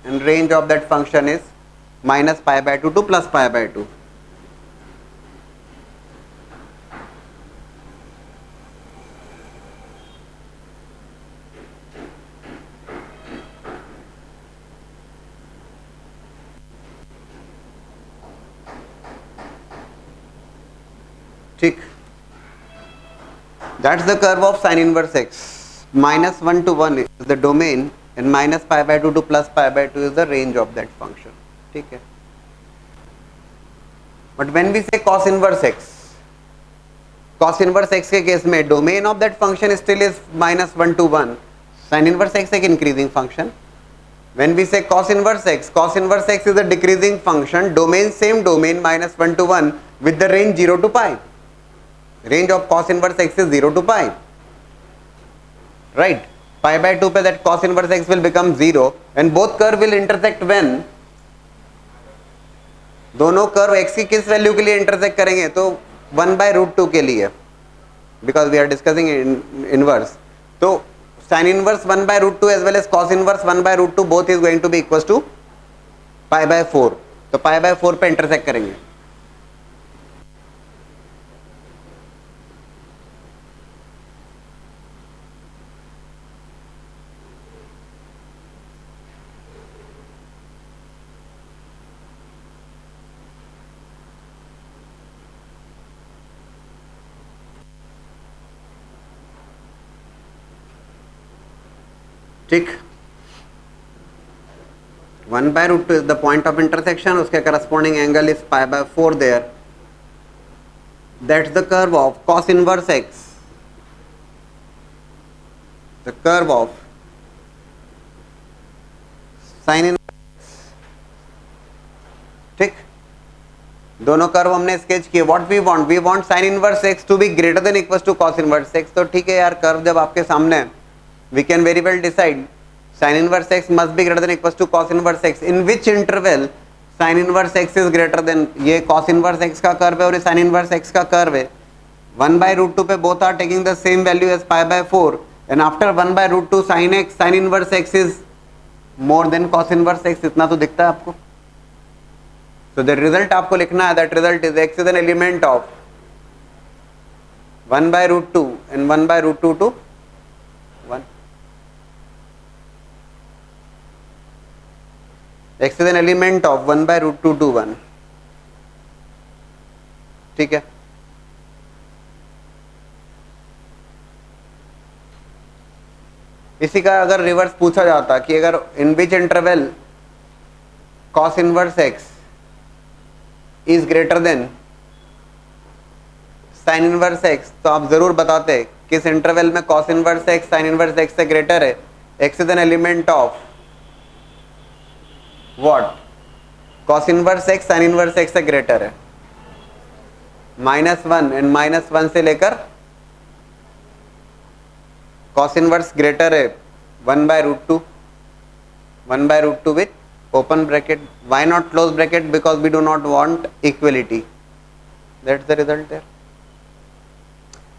and range of that function is minus pi by 2 to plus pi by 2. ठीक, that's the curve of sin inverse x. Minus 1 to 1 is the domain and minus pi by 2 to plus pi by 2 is the range of that function. ठीक है। But when we say cos inverse x, cos inverse x के case में domain of that function still is minus 1 to 1. Sin inverse x एक increasing function. When we say cos inverse x is a decreasing function, domain same domain minus 1 to 1 with the range 0 to pi. Range of cos inverse x is 0 to pi, right? Pi by 2 पे that cos inverse x will become 0 and both curve will intersect when, दोनों curve x की किस value के लिए intersect करेंगे? तो 1 by root 2 के लिए, because we are discussing inverse. तो sin inverse 1 by root 2 as well as cos inverse 1 by root 2 both is going to be equals to pi by 4. तो pi by 4 पे intersect करेंगे। ठीक, 1 by root 2 is the point of intersection, उसके corresponding angle is pi by 4 there. That's the curve of cos inverse x. The curve of sin inverse x. ठीक, दोनों curve हमने sketch किए. What we want sine inverse x to be greater than equal to cos inverse x. तो ठीक है यार, curve जब आपके सामने है, we can very well decide sine inverse x must be greater than equal to cos inverse x. In which interval sine inverse x is greater than, ये cos inverse x का कर्व है और ये sine inverse x का curve है. 1/√2 पे both are taking the same value as π/4 and after 1/√2 sine x sine inverse x is more than cos inverse x. इतना तो दिखता है आपको. So the result आपको लिखना है, that result is x is an element of 1/√2 and 1/√2 to 1. x is an element of 1/√2 to 1. ठीक है. इसी का अगर रिवर्स पूछा जाता कि अगर in which interval cos inverse x is greater than sine inverse x, तो आप जरूर बताते किस इंटरवल में cos inverse x sine inverse x से ग्रेटर है. x is an element of what, cos inverse x sine inverse x से greater है. -1 एंड -1 से लेकर cos इनवर्स ग्रेटर है 1/√2 with open bracket. Why not close bracket? Because we do not want equality. That's the result there.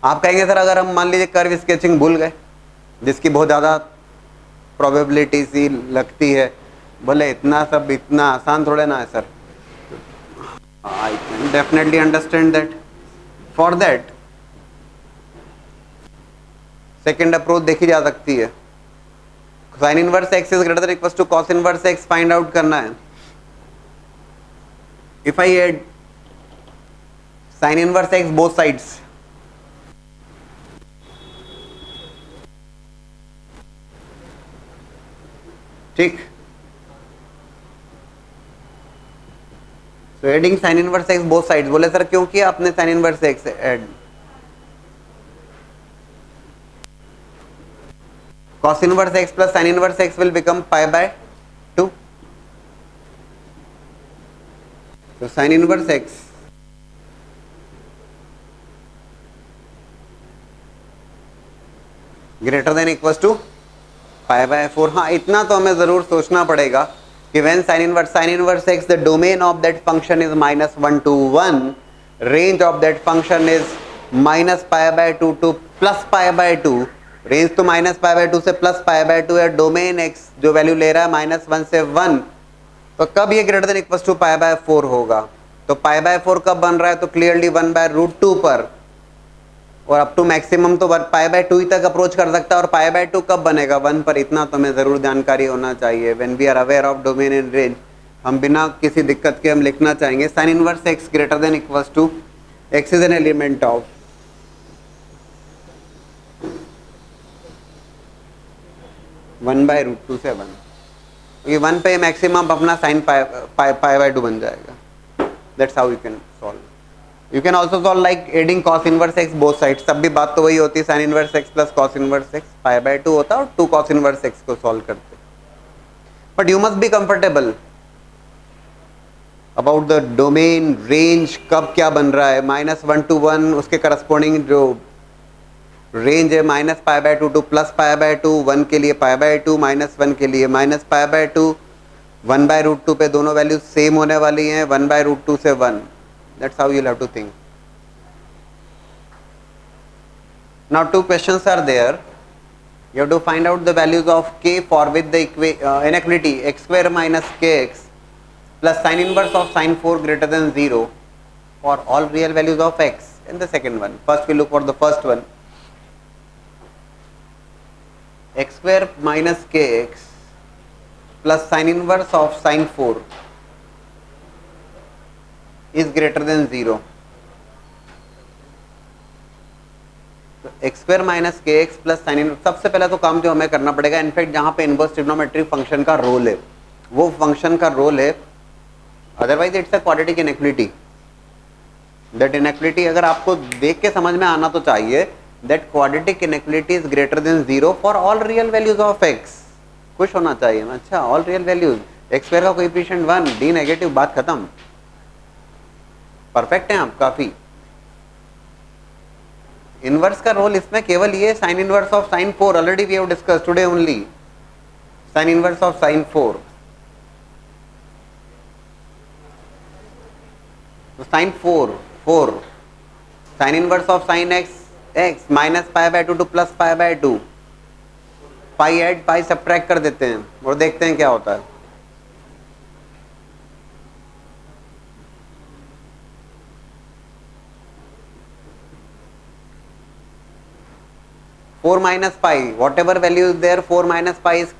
आप कहेंगे sir अगर हम मान लीजिए कर्व स्केचिंग भूल गए, जिसकी बहुत ज़्यादा प्रोबेबिलिटी सी लगती है, बोले इतना सब इतना आसान थोड़े ना है sir. I can definitely understand that. For that second approach देखी जा सकती है. Sine inverse x is greater than equal to cos inverse x find out करना है. If I add sine inverse x both sides, ठीक. So adding sine inverse x both sides. बोले sir क्यों किया आपने sine inverse x add? cos inverse x plus sin inverse x will become π/2. So sin inverse x greater than equals to π/4. हाँ, इतना तो हमें जरूर सोचना पड़ेगा कि when sin inverse x the domain of that function is -1 to 1, range of that function is -π/2 to +π/2. Range तो -π/2 से +π/2 है. डोमेन x जो वैल्यू ले रहा है -1 से 1, तो कब ये ग्रेटर देन इक्वल टू π/4 होगा? तो π/4 कब बन रहा है? तो क्लियरली 1/√2 पर, और अप टू मैक्सिमम तो π/2 ही तक अप्रोच कर सकता है. और π/2 कब बनेगा? 1 पर. इतना तो हमें जरूर जानकारी होना चाहिए. When we are aware of domain and range, हम बिना किसी दिक्कत के हम लिखना चाहेंगे sine inverse x greater than equal to x is an element of 1/√2 से 1. ये 1 पे मैक्सिमम अपना साइन π/2 बन जाएगा. That's how you can solve. You can also solve like adding cos inverse x both sides. तब भी बात तो वही होती है, sine inverse x plus cos inverse x π/2 होता है और 2 cos इनवर्स x को सॉल्व करते. But you must be comfortable about the domain range. कब क्या बन रहा है? -1 to 1 उसके करस्पॉन्डिंग जो रेंज है -π/2 टू +π/2. 1 के लिए π/2, -1 के लिए -π/2. 1/√2 पे दोनों वैल्यूज सेम होने वाली हैं. 1/√2 से 1. That's how you have to think. Now 2 questions are there. You have to find out the values of k for with the inequality x² - kx plus sin inverse of sin 4 greater than 0 for all real values of x. In the second one, first we look for the first one. x² - kx plus sin inverse of sin 4 is greater than 0. तो x² - kx plus sin inverse, सबसे पहला तो काम जो हमें करना पड़ेगा, in fact जहां पे इनवर्स ट्रिग्नोमेट्रिक फंक्शन का रोल है वो फंक्शन का रोल है. Otherwise it's a quadratic inequality. That inequality अगर आपको देख के समझ में आना तो चाहिए. That quadratic inequality is greater than 0 for all real values of x. खुश होना चाहिए ना. अच्छा, all real values, x² का कोएफिशिएंट 1, d नेगेटिव, बात खत्म. परफेक्ट हैं आप काफी। इनवर्स का रोल इसमें केवल ये sine inverse of sine 4, already we have discuss today only. Sine inverse of sine 4, तो sine 4 sine inverse of sine x minus pi by 2 to plus pi by 2, pi add pi subtract कर देते हैं और देखते हैं क्या होता है। Four minus pi, whatever value is there, 4 minus pi is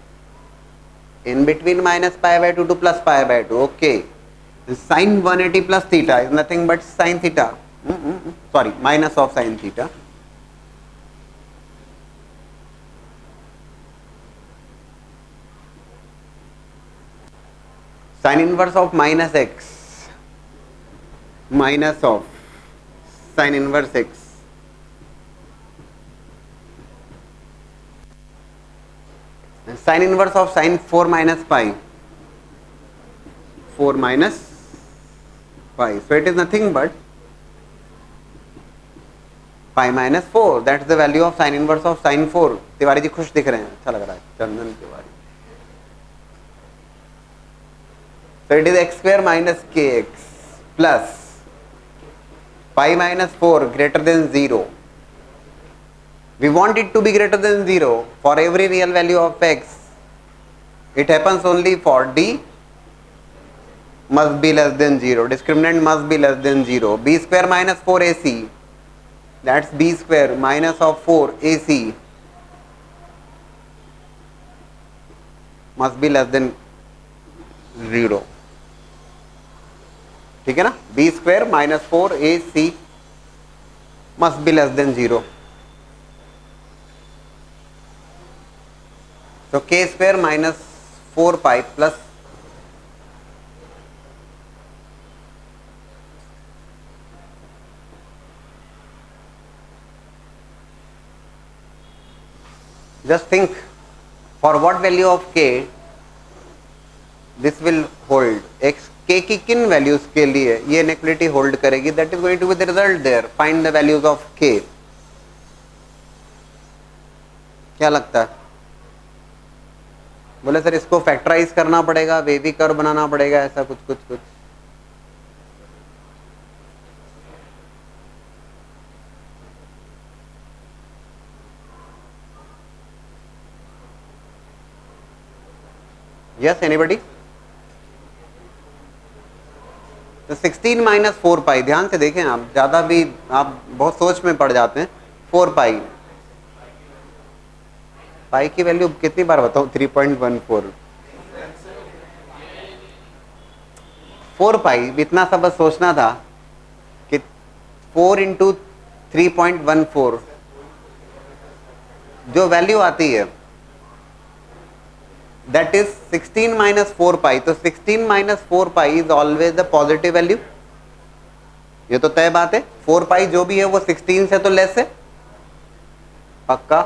in between minus pi by 2 to plus pi by 2. Okay, sin 180 plus theta is nothing but sin theta, sorry, minus of sin theta. Sin inverse of minus x, minus of sin inverse x, sin inverse of sin 4 minus pi, 4 minus pi, so it is nothing but pi minus 4, that is the value of sin inverse of sin 4. Tiwari ji खुश दिख रहे हैं, अच्छा लग रहा है चंदन Tiwari. So it is x square minus kx plus pi minus 4 greater than 0. We want it to be greater than 0 for every real value of x. It happens only for d must be less than 0. Discriminant must be less than 0. B square minus 4ac, that's b square minus of 4ac must be less than 0. ठीक है ना, b square minus 4ac must be less than 0. So k square minus 4 pi plus just think for what value of k this will hold. x k की किन values के लिए ये inequality hold करेगी, that is going to be the result there. Find the values of k. क्या लगता है? बोले सर इसको फैक्टराइज करना पड़ेगा, वेवी कर्व बनाना पड़ेगा, ऐसा कुछ कुछ कुछ. Yes anybody? तो 16 माइनस 4 पाई, ध्यान से देखें आप, ज्यादा भी आप बहुत सोच में पड़ जाते हैं. 4 पाई, पाई की वैल्यू कितनी बार बताऊं, 3.14. 4 पाई, इतना सा बस सोचना था कि 4 इंटू 3.14 जो वैल्यू आती है that is 16 minus 4 pi. तो 16 minus 4 pi is always the positive value. ये तो तय बात है. 4 pi जो भी है वो 16 से तो लेस है, पक्का.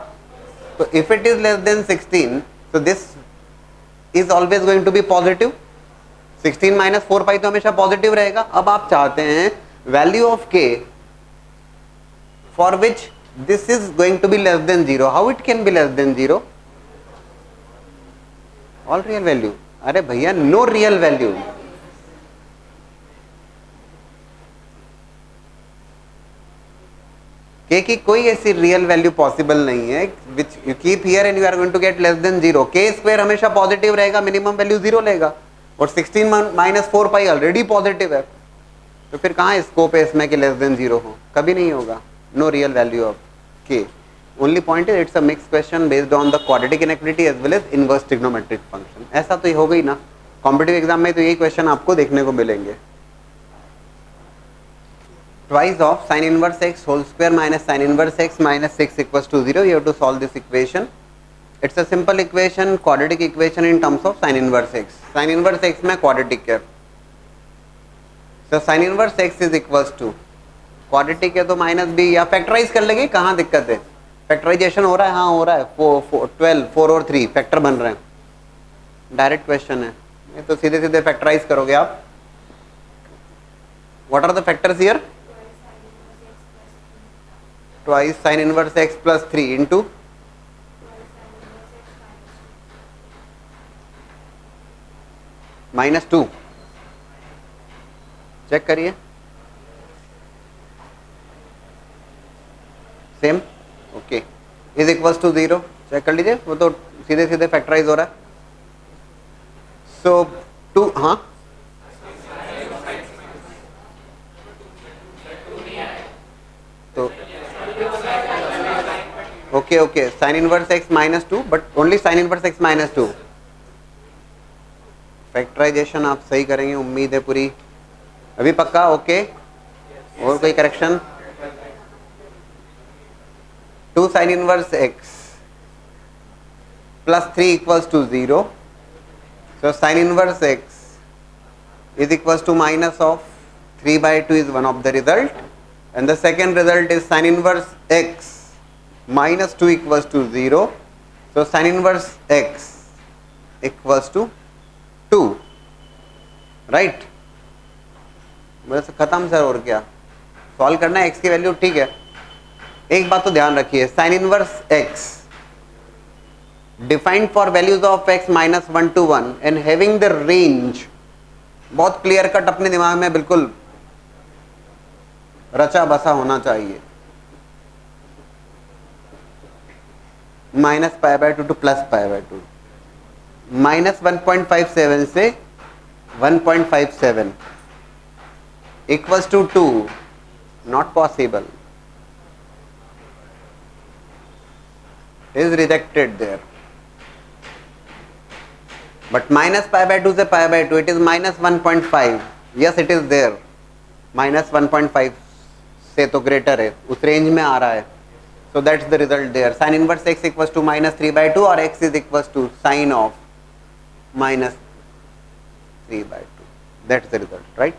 तो if it is less than 16, so this is always going to be positive. 16 minus 4 pi तो हमेशा पॉजिटिव रहेगा. अब आप चाहते हैं value of k for which this is going to be less than 0. How it can be less than 0? All real value. अरे भैया no real value. k की कोई ऐसी रियल वैल्यू पॉसिबल नहीं है which you keep here and you are going to get less than 0. k square हमेशा positive रहेगा, minimum value 0 लेगा, और 16 माइनस 4 पाई ऑलरेडी पॉजिटिव है. तो फिर कहाँ स्कोप है इसमें कि लेस देन 0 हो? कभी नहीं होगा. No real value of k. Only point is it's a mix question based on the quadratic inequality as well as inverse trigonometric function. ऐसा तो हो गई ना, कॉम्पिटिटिव एग्जाम में तो यही क्वेश्चन आपको देखने को मिलेंगे. Twice of sin inverse x whole square minus sin inverse x minus 6 equals to 0. You have to solve this equation. It's a simple equation, quadratic equation in terms of sin inverse x. Sin inverse x में quadratic है. So sin inverse x is equals to quadratic है तो minus b, या factorise कर लेंगे, कहाँ दिक्कत है? फैक्टराइजेशन हो रहा है, हाँ हो रहा है. 12 4 और 3 फैक्टर बन रहे हैं. डायरेक्ट क्वेश्चन है ये, तो सीधे सीधे फैक्टराइज करोगे आप. What are the factors here? Twice sin inverse x plus 3 into -2. Check करिए, same, okay, is equals to 0. Check कर लीजिए, वो तो सीधे सीधे फैक्टराइज हो रहा है. सो 2, हाँ, तो okay okay, sine inverse x -2, but only sine inverse x -2. Factorisation आप सही करेंगे, उम्मीद है पूरी. अभी पक्का? ओके, और कोई correction? 2 sin inverse x plus 3 equals to 0. So sin inverse x is equals to minus of 3 by 2 is one of the result, and the second result is sin inverse x minus 2 equals to 0. So sin inverse x equals to 2, right? बस खत्म sir, और क्या solve करना है. x की value ठीक है. एक बात तो ध्यान रखिए, sign inverse x defined for values of x -1 to 1 and having the range. बहुत क्लियर कट अपने दिमाग में बिल्कुल रचा बसा होना चाहिए. -π/2 to +π/2, -1.57 से 1.57 equals to 2. Not possible. Is rejected there. But -π/2 से π/2, it is -1.5. Yes, it is there. -1.5 से तो ग्रेटर है, उस रेंज में आ रहा है. So that's the result there. Sin inverse x equals to -3/2 और x is equals to sin of -3/2. That's the result, right?